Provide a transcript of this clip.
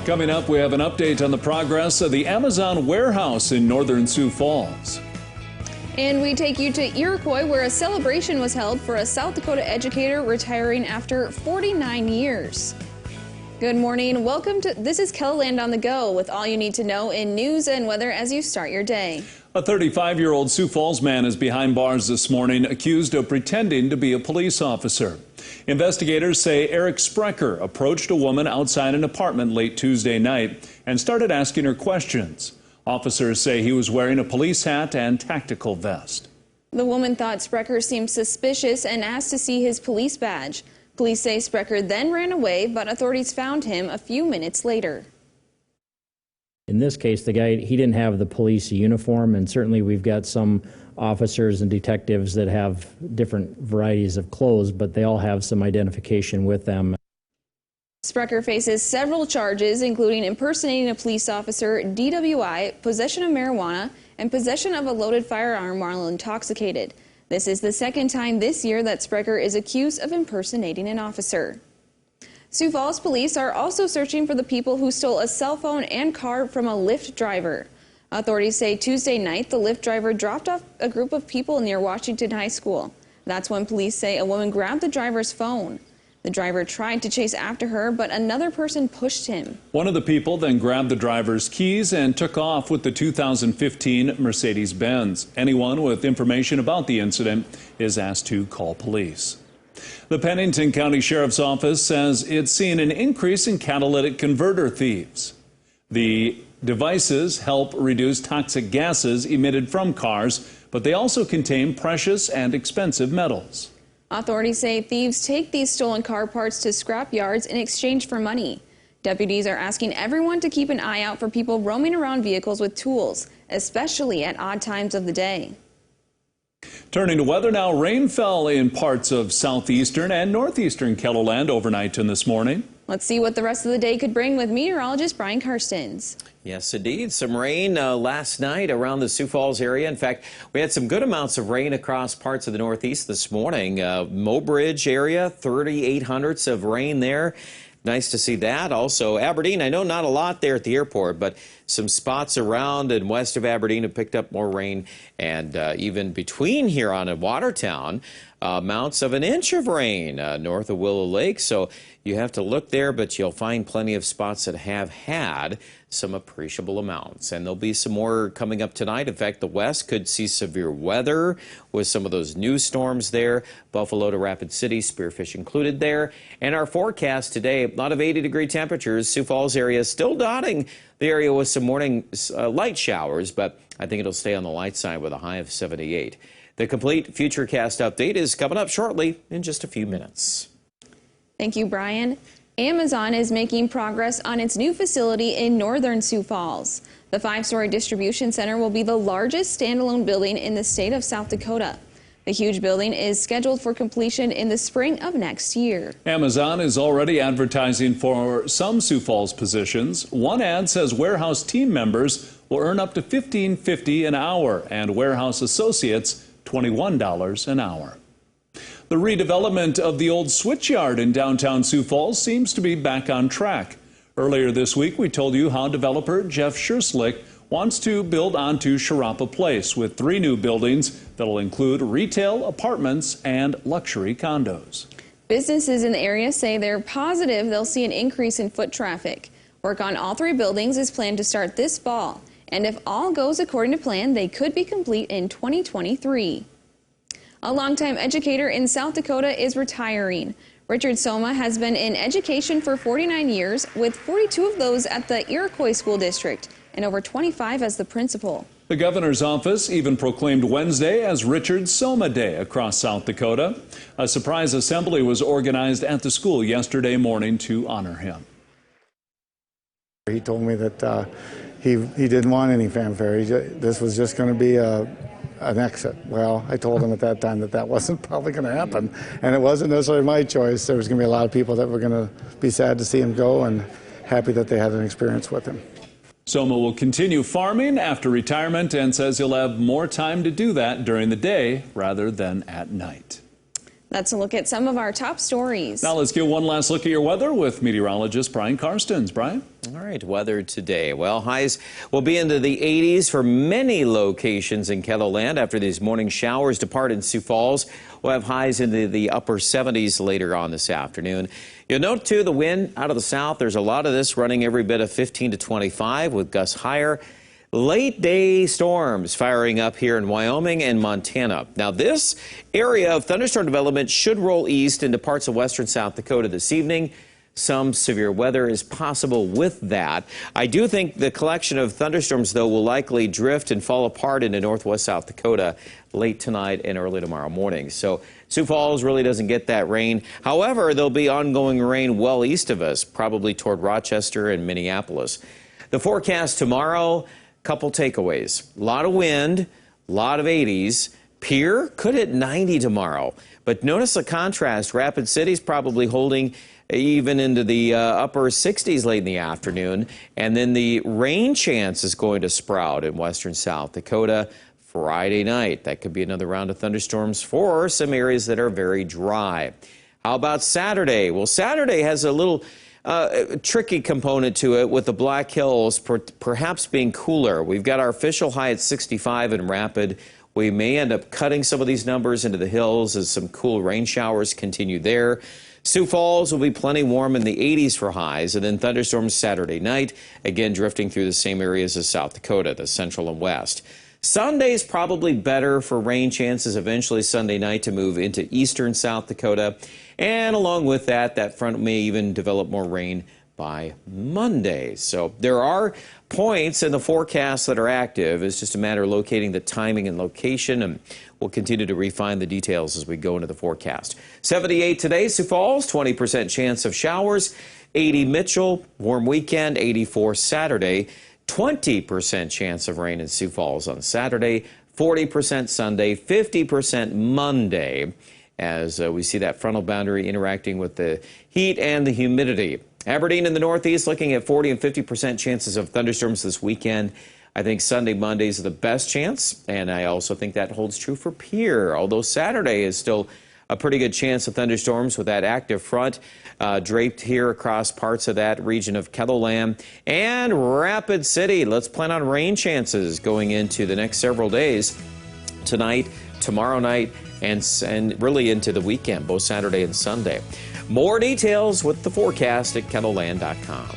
Coming up, we have an update on the progress of the Amazon warehouse in northern Sioux Falls. And we take you to Iroquois, where a celebration was held for a South Dakota educator retiring after 49 years. Good morning. Welcome to This is KELOLAND on the Go with all you need to know in news and weather as you start your day. A 35-year-old Sioux Falls man is behind bars this morning, accused of pretending to be a police officer. Investigators say Eric Sprecher approached a woman outside an apartment late Tuesday night and started asking her questions. Officers say he was wearing a police hat and tactical vest. The woman thought Sprecher seemed suspicious and asked to see his police badge. Police say Sprecher then ran away, but authorities found him a few minutes later. In this case, the guy, he didn't have the police uniform, and certainly we've got some officers and detectives that have different varieties of clothes, but they all have some identification with them. Sprecher faces several charges, including impersonating a police officer, DWI, possession of marijuana, and possession of a loaded firearm while intoxicated. This is the second time this year that Sprecher is accused of impersonating an officer. Sioux Falls police are also searching for the people who stole a cell phone and car from a Lyft driver. Authorities say Tuesday night the Lyft driver dropped off a group of people near Washington High School. That's when police say a woman grabbed the driver's phone. The driver tried to chase after her, but another person pushed him. One of the people then grabbed the driver's keys and took off with the 2015 Mercedes-Benz. Anyone with information about the incident is asked to call police. The Pennington County Sheriff's Office says it's seen an increase in catalytic converter thieves. The devices help reduce toxic gases emitted from cars, but they also contain precious and expensive metals. Authorities say thieves take these stolen car parts to scrap yards in exchange for money. Deputies are asking everyone to keep an eye out for people roaming around vehicles with tools, especially at odd times of the day. Turning to weather now, rain fell in parts of southeastern and northeastern KELOLAND overnight and this morning. Let's see what the rest of the day could bring with meteorologist Brian Karstens. Yes, indeed. Some rain last night around the Sioux Falls area. In fact, we had some good amounts of rain across parts of the northeast this morning. Mobridge area, 3,800ths of rain there. Nice to see that. Also, Aberdeen, I know not a lot there at the airport, but some spots around and west of Aberdeen have picked up more rain. And even between Huron and Watertown, amounts of an inch of rain north of Willow Lake. So you have to look there, but you'll find plenty of spots that have had some appreciable amounts. And there'll be some more coming up tonight. In fact, the west could see severe weather with some of those new storms there. Buffalo to Rapid City, Spearfish included there. And our forecast today, a lot of 80-degree temperatures. Sioux Falls area still dotting the area with some morning light showers, but I think it'll stay on the light side with a high of 78. The complete Futurecast update is coming up shortly in just a few minutes. Thank you, Brian. Amazon is making progress on its new facility in northern Sioux Falls. The 5-story distribution center will be the largest standalone building in the state of South Dakota. The huge building is scheduled for completion in the spring of next year. Amazon is already advertising for some Sioux Falls positions. One ad says warehouse team members will earn up to $15.50 an hour and warehouse associates $21 an hour. The redevelopment of the old switchyard in downtown Sioux Falls seems to be back on track. Earlier this week, we told you how developer Jeff Schurslick wants to build onto Sharapa Place with 3 new buildings that will include retail, apartments, and luxury condos. Businesses in the area say they're positive they'll see an increase in foot traffic. Work on all 3 buildings is planned to start this fall, and if all goes according to plan, they could be complete in 2023. A longtime educator in South Dakota is retiring. Richard Soma has been in education for 49 years, with 42 of those at the Iroquois School District and over 25 as the principal. The governor's office even proclaimed Wednesday as Richard Soma Day across South Dakota. A surprise assembly was organized at the school yesterday morning to honor him. He told me that he didn't want any fanfare. This was just going to be an exit. Well, I told him at that time that wasn't probably going to happen, and it wasn't necessarily my choice. There was going to be a lot of people that were going to be sad to see him go and happy that they had an experience with him. Soma will continue farming after retirement and says he'll have more time to do that during the day rather than at night. That's a look at some of our top stories. Now let's get one last look at your weather with meteorologist Brian Karstens. Brian? All right, weather today. Well, highs will be into the 80s for many locations in Kettleland after these morning showers depart in Sioux Falls. We'll have highs into the upper 70s later on this afternoon. You'll note, too, the wind out of the south. There's a lot of this running every bit of 15 to 25 with gusts higher. Late day storms firing up here in Wyoming and Montana. Now, this area of thunderstorm development should roll east into parts of western South Dakota this evening. Some severe weather is possible with that. I do think the collection of thunderstorms, though, will likely drift and fall apart into northwest South Dakota late tonight and early tomorrow morning. So Sioux Falls really doesn't get that rain. However, there'll be ongoing rain well east of us, probably toward Rochester and Minneapolis. The forecast tomorrow, couple takeaways. A lot of wind, a lot of 80s. Pierre could hit 90 tomorrow. But notice the contrast. Rapid City's probably holding even into the upper 60s late in the afternoon. And then the rain chance is going to sprout in western South Dakota Friday night. That could be another round of thunderstorms for some areas that are very dry. How about Saturday? Well, Saturday has a little tricky component to it with the Black Hills perhaps being cooler. We've got our official high at 65 in Rapid. We may end up cutting some of these numbers into the hills as some cool rain showers continue there. Sioux Falls will be plenty warm in the 80s for highs, and then thunderstorms Saturday night, again drifting through the same areas as South Dakota, the central and west. Sunday's probably better for rain chances eventually Sunday night to move into eastern South Dakota. And along with that, that front may even develop more rain by Monday. So there are points in the forecast that are active. It's just a matter of locating the timing and location, and we'll continue to refine the details as we go into the forecast. 78 today, Sioux Falls, 20% chance of showers. 80 Mitchell, warm weekend. 84 Saturday. 20% chance of rain in Sioux Falls on Saturday, 40% Sunday, 50% Monday, as we see that frontal boundary interacting with the heat and the humidity. Aberdeen in the northeast looking at 40 and 50% chances of thunderstorms this weekend. I think Sunday, Mondays are the best chance, and I also think that holds true for Pierre, although Saturday is still a pretty good chance of thunderstorms with that active front draped here across parts of that region of Kettleland and Rapid City. Let's plan on rain chances going into the next several days, tonight, tomorrow night, and really into the weekend, both Saturday and Sunday. More details with the forecast at kettleland.com.